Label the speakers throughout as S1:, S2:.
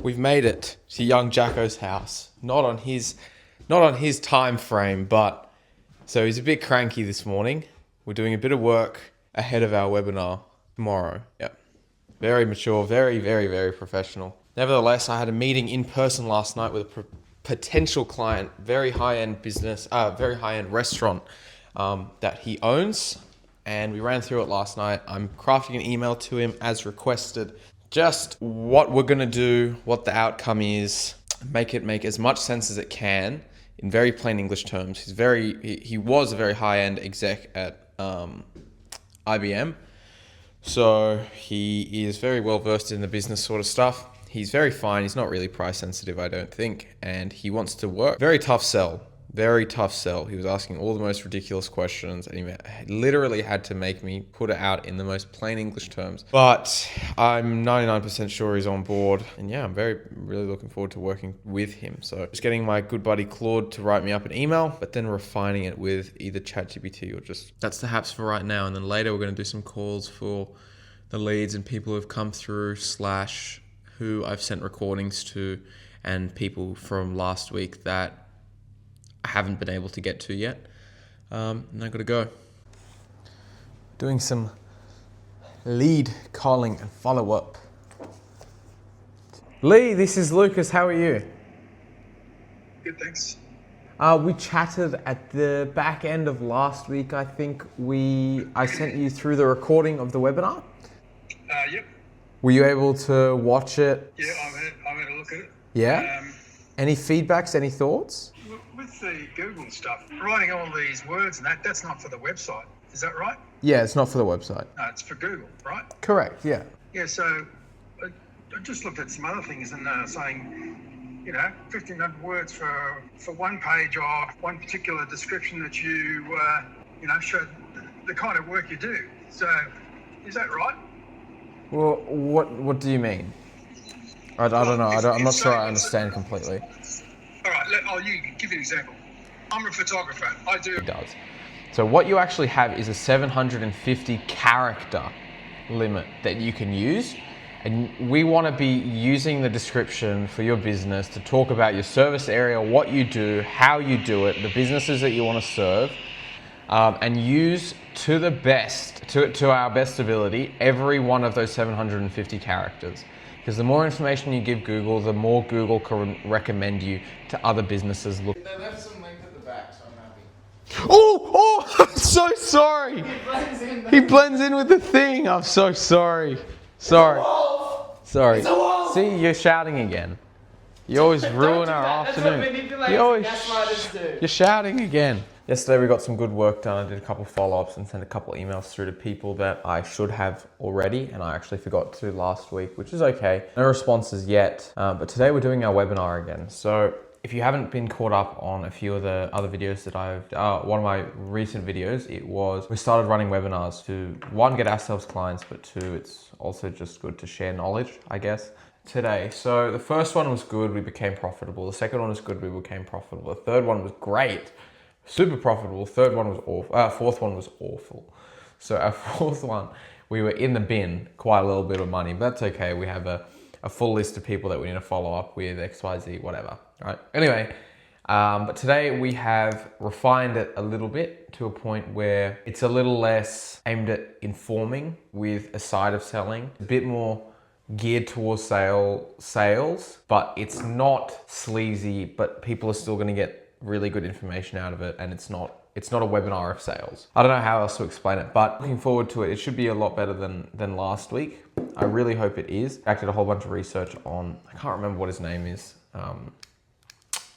S1: we've made it to young Jacko's house. Not on his time frame, but so he's a bit cranky this morning. We're doing a bit of work ahead of our webinar tomorrow. Yep. Very mature, very, very, very professional. Nevertheless, I had a meeting in person last night with a potential client, very high-end business, very high-end restaurant that he owns. And we ran through it last night. I'm crafting an email to him as requested. Just what we're gonna do, what the outcome is, make it make as much sense as it can in very plain English terms. He was a very high-end exec at IBM. So he is very well versed in the business sort of stuff. He's very fine. He's not really price sensitive, I don't think. And he wants to work. Very tough sell. Very tough sell. He was asking all the most ridiculous questions and he literally had to make me put it out in the most plain English terms. But I'm 99% sure he's on board. And yeah, I'm really looking forward to working with him. So just getting my good buddy Claude to write me up an email, but then refining it with either ChatGPT or that's the haps for right now. And then later we're going to do some calls for the leads and people who have come through / who I've sent recordings to and people from last week that I haven't been able to get to yet. And I gotta go. Doing some lead calling and follow up. Lee, this is Lucas. How are you?
S2: Good, thanks.
S1: We chatted at the back end of last week. I think I sent you through the recording of the webinar.
S2: Yep.
S1: Were you able to watch it?
S2: Yeah, I've had a look at it.
S1: Yeah? Any feedbacks, any thoughts?
S2: With the Google stuff, writing all these words and that's not for the website. Is that right?
S1: Yeah, it's not for the website.
S2: No, it's for Google, right?
S1: Correct, yeah.
S2: Yeah, so I just looked at some other things and saying, 1,500 words for one page of one particular description that you, showed the kind of work you do. So is that right?
S1: Well, what do you mean? I don't know. I'm not sure I understand completely.
S2: All right, I'll give you an example. I'm a photographer. I do.
S1: It does. So what you actually have is a 750 character limit that you can use. And we want to be using the description for your business to talk about your service area, what you do, how you do it, the businesses that you want to serve, and use to the best, to our best ability, every one of those 750 characters. Because the more information you give Google, the more Google can recommend you to other businesses. Look.
S3: They left some link at the back, so I'm happy.
S1: Oh, I'm so sorry. He blends in with the thing. I'm so sorry. Sorry. Sorry.
S3: It's a wolf.
S1: See, you're shouting again. You always ruin our afternoon. You're shouting again. Yesterday we got some good work done. I did a couple follow-ups and sent a couple emails through to people that I should have already, and I actually forgot to last week, which is okay. No responses yet, but today we're doing our webinar again. So if you haven't been caught up on a few of the other videos that one of my recent videos, we started running webinars to, one, get ourselves clients, but two, it's also just good to share knowledge, I guess. Today. So the first one was good, we became profitable. The second one was good, we became profitable. The third one was great. Super profitable. Third one was awful. Fourth one was awful. So our fourth one, we were in the bin, quite a little bit of money, but that's okay. We have a full list of people that we need to follow up with, XYZ, whatever. Right. Anyway, but today we have refined it a little bit to a point where it's a little less aimed at informing with a side of selling, a bit more geared towards sales, but it's not sleazy, but people are still going to get really good information out of it, and it's not a webinar of sales. I don't know how else to explain it, but looking forward to it. It should be a lot better than last week. I really hope it is. I did a whole bunch of research on, I can't remember what his name is,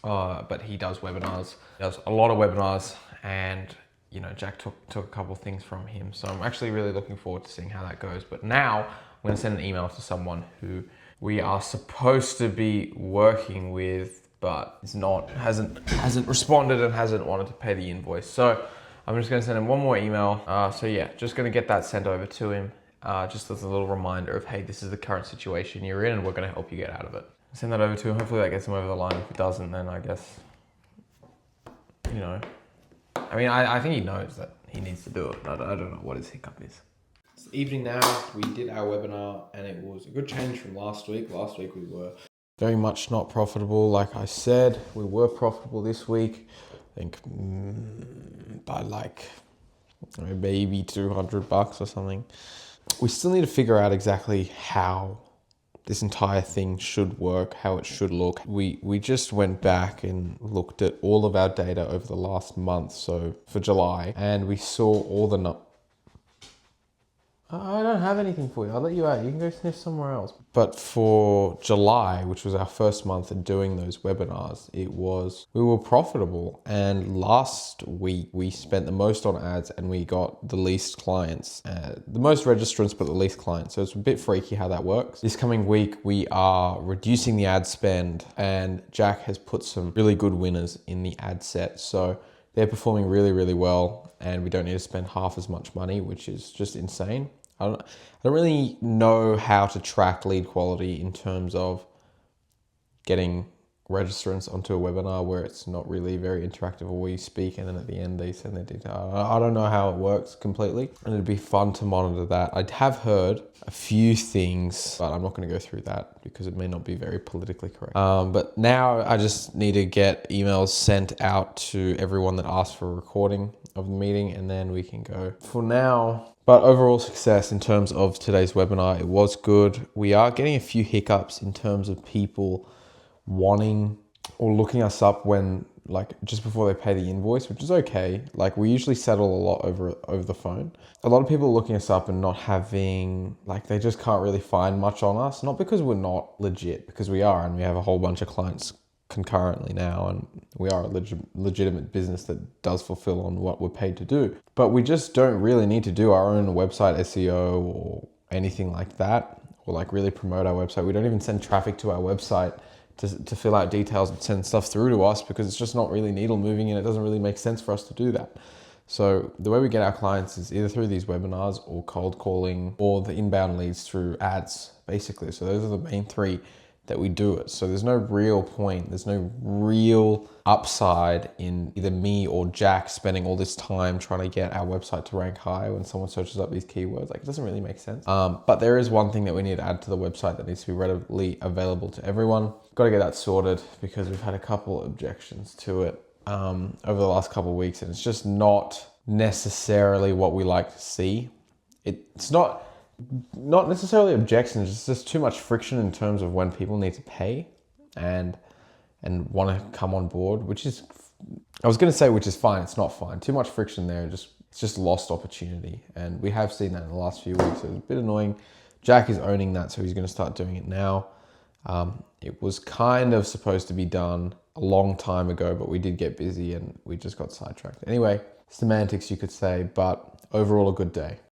S1: but he does webinars. He does a lot of webinars, and Jack took a couple of things from him. So I'm actually really looking forward to seeing how that goes. But now I'm going to send an email to someone who we are supposed to be working with, but hasn't responded and hasn't wanted to pay the invoice. So I'm just going to send him one more email. So yeah, just going to get that sent over to him, just as a little reminder of, hey, this is the current situation you're in and we're going to help you get out of it. Send that over to him. Hopefully that gets him over the line. If it doesn't, then I guess, I mean, I think he knows that he needs to do it. I don't know what his hiccup is. It's evening now. We did our webinar and it was a good change from last week. Last week we were very much not profitable. Like I said, we were profitable this week. I think by like maybe $200 or something. We still need to figure out exactly how this entire thing should work, how it should look. We just went back and looked at all of our data over the last month, so for July, and we saw all the I don't have anything for you. I'll let you out. You can go sniff somewhere else. But for July, which was our first month of doing those webinars, we were profitable. And last week we spent the most on ads and we got the least clients, the most registrants, but the least clients. So it's a bit freaky how that works. This coming week, we are reducing the ad spend, and Jack has put some really good winners in the ad set. So they're performing really, really well, and we don't need to spend half as much money, which is just insane. I don't really know how to track lead quality in terms of getting registrants onto a webinar where it's not really very interactive, or where you speak and then at the end they send their detail. I don't know how it works completely, and it'd be fun to monitor that. I have heard a few things, but I'm not going to go through that because it may not be very politically correct. But now I just need to get emails sent out to everyone that asked for a recording of the meeting, and then we can go for now. But overall success in terms of today's webinar, it was good. We are getting a few hiccups in terms of people wanting or looking us up when, like, just before they pay the invoice, which is okay. Like, we usually settle a lot over the phone. A lot of people are looking us up and not having, like, they just can't really find much on us. Not because we're not legit, because we are, and we have a whole bunch of clients concurrently now, and we are a legitimate business that does fulfill on what we're paid to do. But we just don't really need to do our own website SEO or anything like that, or like really promote our website. We don't even send traffic to our website to fill out details and send stuff through to us, because it's just not really needle moving, and it doesn't really make sense for us to do that. So the way we get our clients is either through these webinars or cold calling, or the inbound leads through ads, basically. So those are the main three that we do it. So there's no real point, there's no real upside in either me or Jack spending all this time trying to get our website to rank high when someone searches up these keywords. Like, it doesn't really make sense. But there is one thing that we need to add to the website that needs to be readily available to everyone. Got to get that sorted, because we've had a couple objections to it over the last couple of weeks, and it's just not necessarily what we like to see. It's not necessarily objections, it's just too much friction in terms of when people need to pay and want to come on board, which is, I was going to say, which is fine. It's not fine. Too much friction there. It's just lost opportunity. And we have seen that in the last few weeks. So it's a bit annoying. Jack is owning that, so he's going to start doing it now. It was kind of supposed to be done a long time ago, but we did get busy and we just got sidetracked. Anyway, semantics, you could say, but overall a good day.